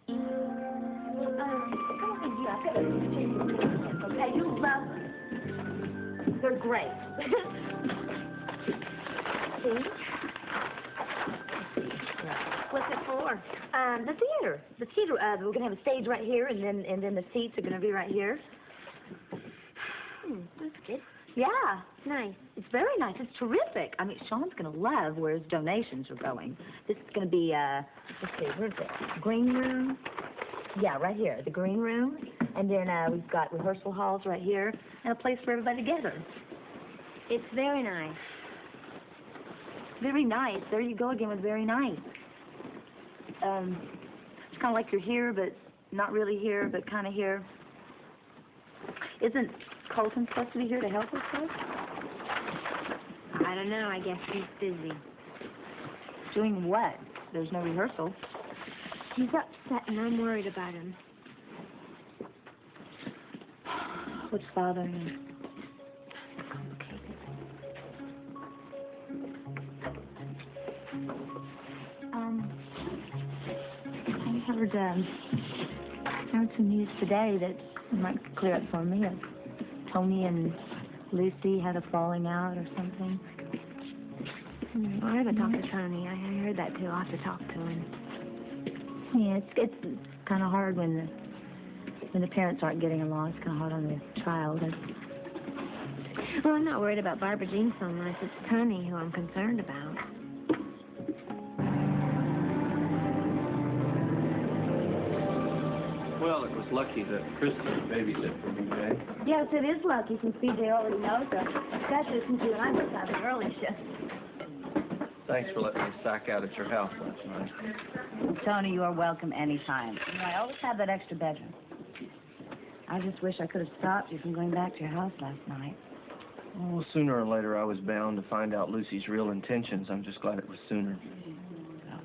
Come on in here. I've got to change your tickets, okay? You love them. They're great. See? What's it for? The theater. The theater. We're gonna have a stage right here, and then the seats are gonna be right here. That's good. Yeah. Nice. It's very nice. It's terrific. I mean, Sean's gonna love where his donations are going. This is gonna be let's see, where's it? Green room. Yeah, right here, the green room, and then we've got rehearsal halls right here, and a place for everybody to gather. It's very nice. Very nice. There you go again with very nice. It's kind of like you're here, but not really here, but kind of here. Isn't Colton supposed to be here to help us, though? I don't know. I guess he's busy. Doing what? There's no rehearsal. He's upset, and I'm worried about him. What's bothering you? I heard some news today that you might clear up for me. Tony and Lucy had a falling out or something. I haven't talked to Tony. I heard that too. I'll have to talk to him. Yeah, it's kind of hard when the parents aren't getting along. It's kind of hard on the child. Well, I'm not worried about Barbara Jean so much. It's Tony who I'm concerned about. Well, it was lucky that Kristen babysit for me, Jay. Yes, it is lucky since BJ already knows her, especially since you and I both have an early shift. Thanks for letting me sack out at your house last night. Tony, you are welcome anytime. You know, I always have that extra bedroom. I just wish I could have stopped you from going back to your house last night. Well, sooner or later I was bound to find out Lucy's real intentions. I'm just glad it was sooner. Well,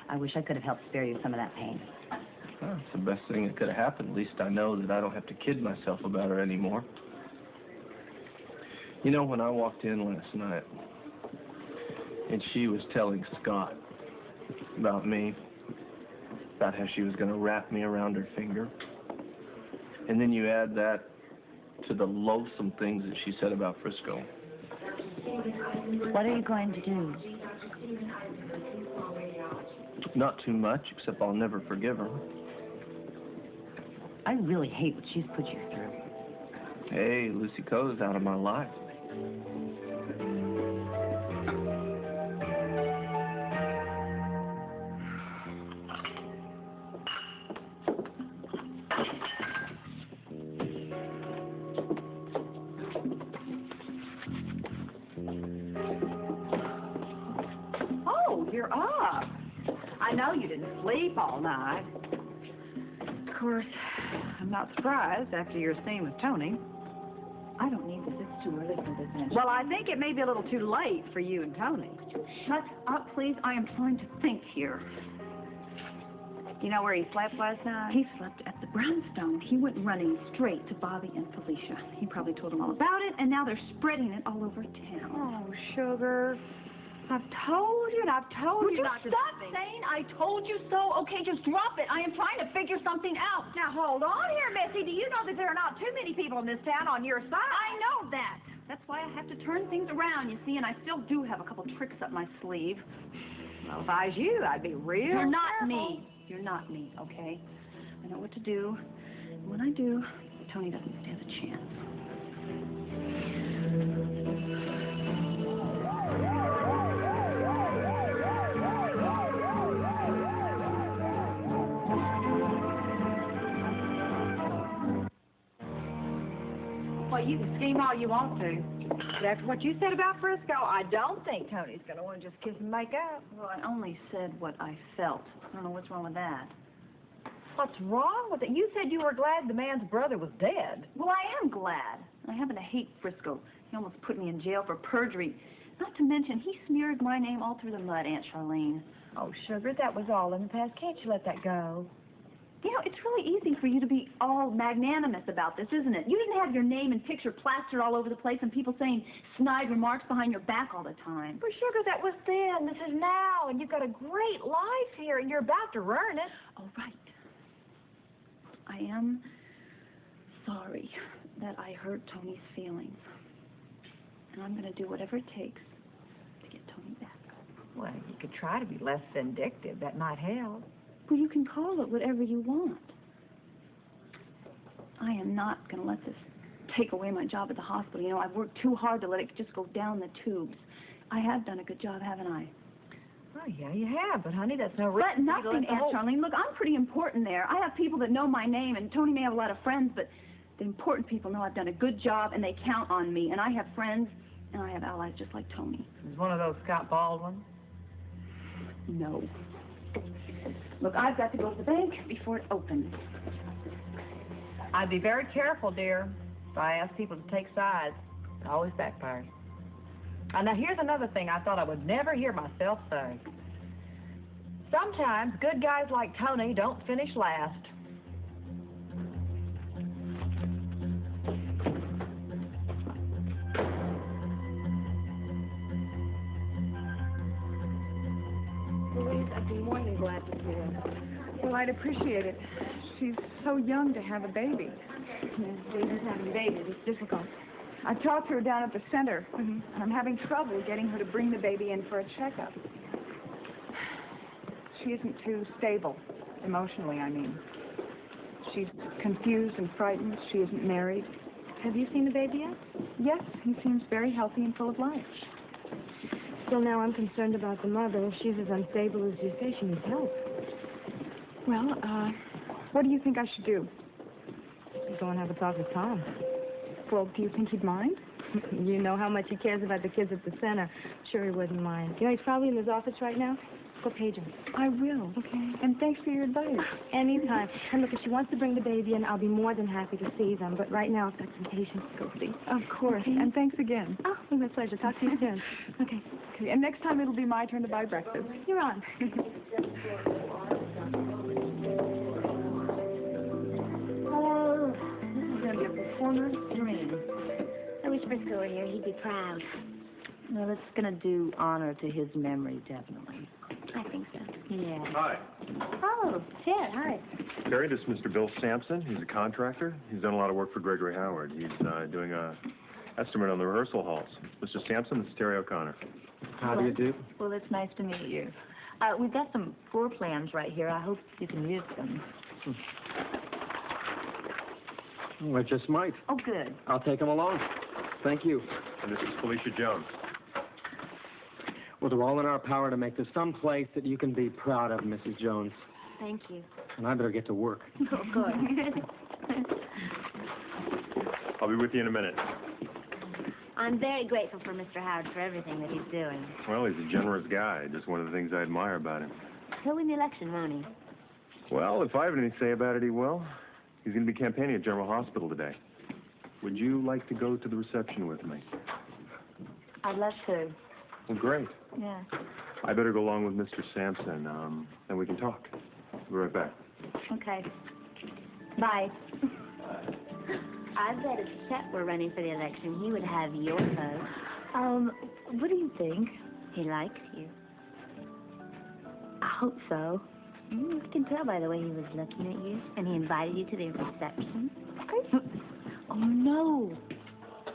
I wish I could have helped spare you some of that pain. Well, it's the best thing that could have happened. At least I know that I don't have to kid myself about her anymore. You know, when I walked in last night, and she was telling Scott about me, about how she was going to wrap me around her finger, and then you add that to the loathsome things that she said about Frisco. What are you going to do? Not too much, except I'll never forgive her. I really hate what she's put you through. Hey, Lucy Coe's out of my life. Oh, you're up. I know you didn't sleep all night. Of course, I'm not surprised after your scene with Tony. I don't need this. It's too early for this, Angela. Well, I think it may be a little too late for you and Tony. Shut up, please. I am trying to think here. You know where he slept last night? He slept at the Brownstone. He went running straight to Bobby and Felicia. He probably told them all about it, and now they're spreading it all over town. Oh, sugar. I've told you, and I've told you not to stop saying I told you so? Okay, just drop it. I am trying to figure something out. Now, hold on here, Missy. Do you know that there are not too many people in this town on your side? I know that. That's why I have to turn things around, you see, and I still do have a couple tricks up my sleeve. Well, if I was you, I'd be real You're not careful. me. You're not me, okay? I know what to do. And when I do, Tony doesn't stand a chance. Well, you can scheme all you want to. But after what you said about Frisco, I don't think Tony's going to want to just kiss and make up. Well, I only said what I felt. I don't know what's wrong with that. What's wrong with it? You said you were glad the man's brother was dead. Well, I am glad. I happen to hate Frisco. He almost put me in jail for perjury. Not to mention, he smeared my name all through the mud, Aunt Charlene. Oh, sugar, that was all in the past. Can't you let that go? You know, it's really easy for you to be all magnanimous about this, isn't it? You didn't have your name and picture plastered all over the place and people saying snide remarks behind your back all the time. Well, sugar, that was then. This is now, and you've got a great life here, and you're about to earn it. Oh, right. I am sorry that I hurt Tony's feelings. And I'm going to do whatever it takes to get Tony back. Well, you could try to be less vindictive. That might help. Well, you can call it whatever you want. I am not going to let this take away my job at the hospital. You know, I've worked too hard to let it just go down the tubes. I have done a good job, haven't I? Oh, yeah, you have. But, honey, that's no reason. But nothing, Aunt Charlene. Look, I'm pretty important there. I have people that know my name, and Tony may have a lot of friends, but the important people know I've done a good job, and they count on me. And I have friends, and I have allies just like Tony. Is one of those Scott Baldwin? No. Look, I've got to go to the bank before it opens. I'd be very careful, dear. If I ask people to take sides, it always backfires. Now, here's another thing I thought I would never hear myself say. Sometimes good guys like Tony don't finish last. Louise, I'd be more than glad to see her. Well, I'd appreciate it. She's so young to have a baby. Louise having babies. It's difficult. I talked to her down at the center, and I'm having trouble getting her to bring the baby in for a checkup. She isn't too stable, emotionally, I mean. She's confused and frightened. She isn't married. Have you seen the baby yet? Yes, he seems very healthy and full of life. Still, now I'm concerned about the mother. If she's as unstable as you say, she needs help. Well, what do you think I should do? Go and have a talk with Tom. Well, do you think he'd mind? You know how much he cares about the kids at the center. Sure he wouldn't mind. You know, he's probably in his office right now. Go page him. I will. Okay. And thanks for your advice. Anytime. And look, if she wants to bring the baby in, I'll be more than happy to see them. But right now, I've got some patients to go see. Of course. Okay. And thanks again. Oh, it was my pleasure. Talk to you soon. Okay. Okay. And next time it'll be my turn to buy breakfast. You're on. Hello. This is going to be a performer's dream. I wish Frisco were here. He'd be proud. Well, it's going to do honor to his memory, definitely. I think so. Yeah. Hi. Oh, Ted, hi. Terry, this is Mr. Bill Sampson. He's a contractor. He's done a lot of work for Gregory Howard. He's doing a estimate on the rehearsal halls. Mr. Sampson, this is Terry O'Connor. How do you do? Well, it's nice to meet you. We've got some floor plans right here. I hope you can use them. Well, I just might. Oh, good. I'll take them along. Thank you. And this is Felicia Jones. Well, they're all in our power to make this some place that you can be proud of, Mrs. Jones. Thank you. And I better get to work. Oh, good. I'll be with you in a minute. I'm very grateful for Mr. Howard for everything that he's doing. Well, he's a generous guy. Just one of the things I admire about him. He'll win the election, won't he? Well, if I have anything to say about it, he will. He's going to be campaigning at General Hospital today. Would you like to go to the reception with me? I'd love to. Well, great. Yeah. I better go along with Mr. Sampson, and we can talk. I'll be right back. Okay. Bye. I bet if Chet were running for the election, he would have your vote. What do you think? He likes you. I hope so. You can tell by the way he was looking at you, and he invited you to the reception. Oh, no.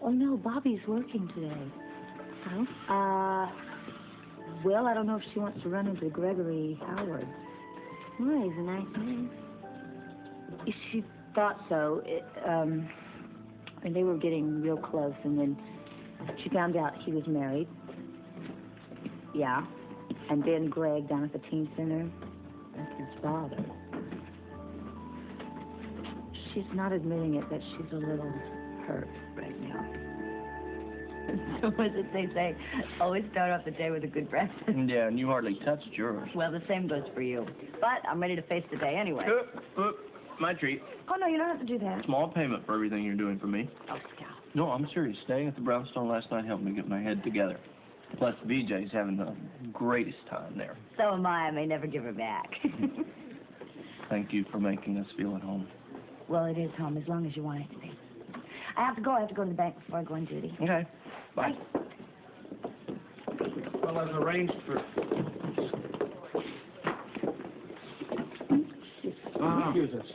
Oh, no, Bobby's working today. Oh? Well, I don't know if she wants to run into Gregory Howard. Well, he's a nice man. She thought so. And they were getting real close, and then she found out he was married. Yeah. And then Greg down at the teen center. That's his father. She's not admitting it, but she's a little hurt right now. So what did they say? Always start off the day with a good breakfast. Yeah, and you hardly touched yours. Well, the same goes for you. But I'm ready to face the day anyway. My treat. Oh, no, you don't have to do that. Small payment for everything you're doing for me. Oh, Scout. No, I'm serious. Staying at the Brownstone last night helped me get my head together. Plus, VJ's having the greatest time there. So am I. I may never give her back. thank you for making us feel at home. Well, it is home as long as you want it to be. I have to go. I have to go to the bank before I go on duty. Okay. Bye. Well, I've arranged for... Excuse us.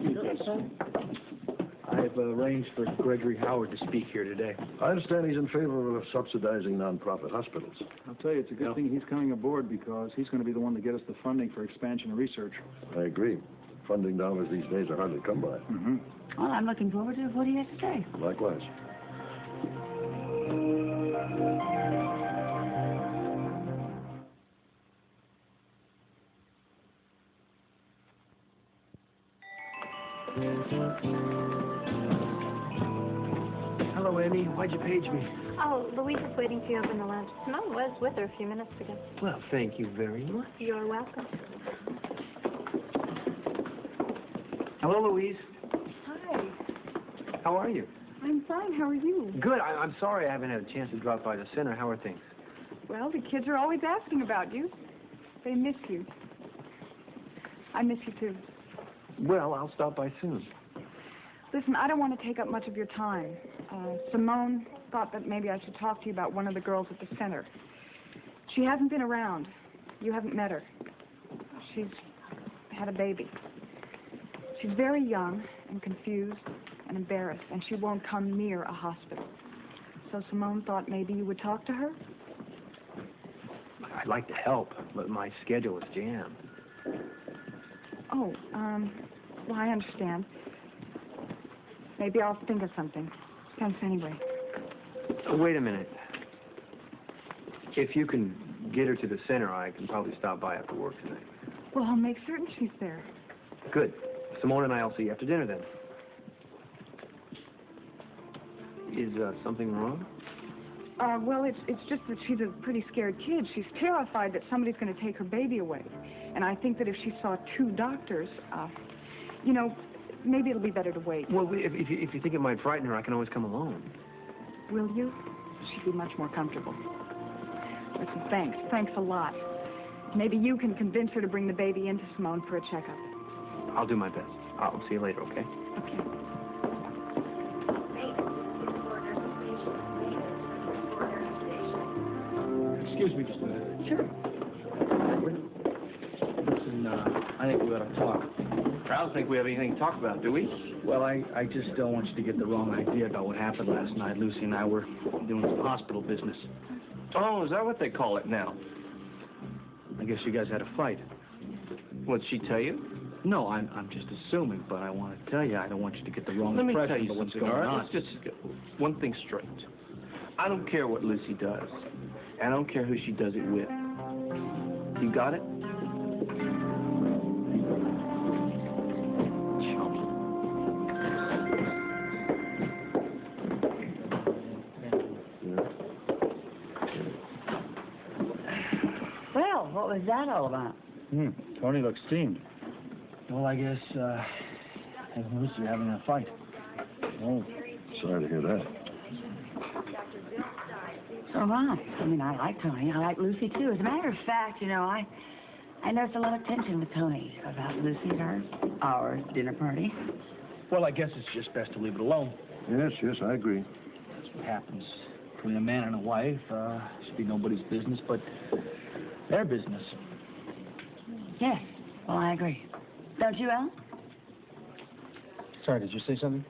I've arranged for Gregory Howard to speak here today. I understand he's in favor of subsidizing nonprofit hospitals. I'll tell you, it's a good thing he's coming aboard because he's going to be the one to get us the funding for expansion and research. I agree. Funding dollars these days are hard to come by. Mm-hmm. Well, I'm looking forward to it. What do you have to say? Likewise. Hello, Amy. Why'd you page me? Oh, Louise is waiting for you over in the lounge. Simone was with her a few minutes ago. Well, thank you very much. You're welcome. Hello, Louise. Hi. How are you? I'm fine. How are you? Good. I'm sorry I haven't had a chance to drop by the center. How are things? Well, the kids are always asking about you. They miss you. I miss you, too. Well, I'll stop by soon. Listen, I don't want to take up much of your time. Simone thought that maybe I should talk to you about one of the girls at the center. She hasn't been around. You haven't met her. She's had a baby. She's very young and confused and embarrassed, and she won't come near a hospital. So Simone thought maybe you would talk to her? I'd like to help, but my schedule is jammed. Oh, well, I understand. Maybe I'll think of something. Thanks anyway. Wait a minute. If you can get her to the center, I can probably stop by after work tonight. Well, I'll make certain she's there. Good. Simone and I will see you after dinner then. Is something wrong? Well, it's just that she's a pretty scared kid. She's terrified that somebody's going to take her baby away. And I think that if she saw 2 doctors, you know, maybe it'll be better to wait. Well, if you think it might frighten her, I can always come alone. Will you? She'd be much more comfortable. Listen, thanks. Thanks a lot. Maybe you can convince her to bring the baby into Simone for a checkup. I'll do my best. I'll see you later, okay? Okay. Excuse me just a minute. Sure. Listen, I think we ought to talk. I don't think we have anything to talk about, do we? Well, I just don't want you to get the wrong idea about what happened last night. Lucy and I were doing some hospital business. Oh, is that what they call it now? I guess you guys had a fight. What'd she tell you? No, I'm just assuming, but I want to tell you, I don't want you to get the wrong Let me impression tell you of what's something, going all right? on. Let's just get one thing straight. I don't care what Lucy does. I don't care who she does it with. You got it? Well, what was that all about? Tony looks steamed. Well, I guess, him and Lucy are having a fight. Oh, sorry to hear that. So am I. I mean, I like Tony. I like Lucy, too. As a matter of fact, you know, I noticed a lot of tension with Tony about Lucy and our dinner party. Well, I guess it's just best to leave it alone. Yes, I agree. That's what happens between a man and a wife. Should be nobody's business but their business. Yes. Well, I agree. Don't you, Ellen? Sorry, did you say something?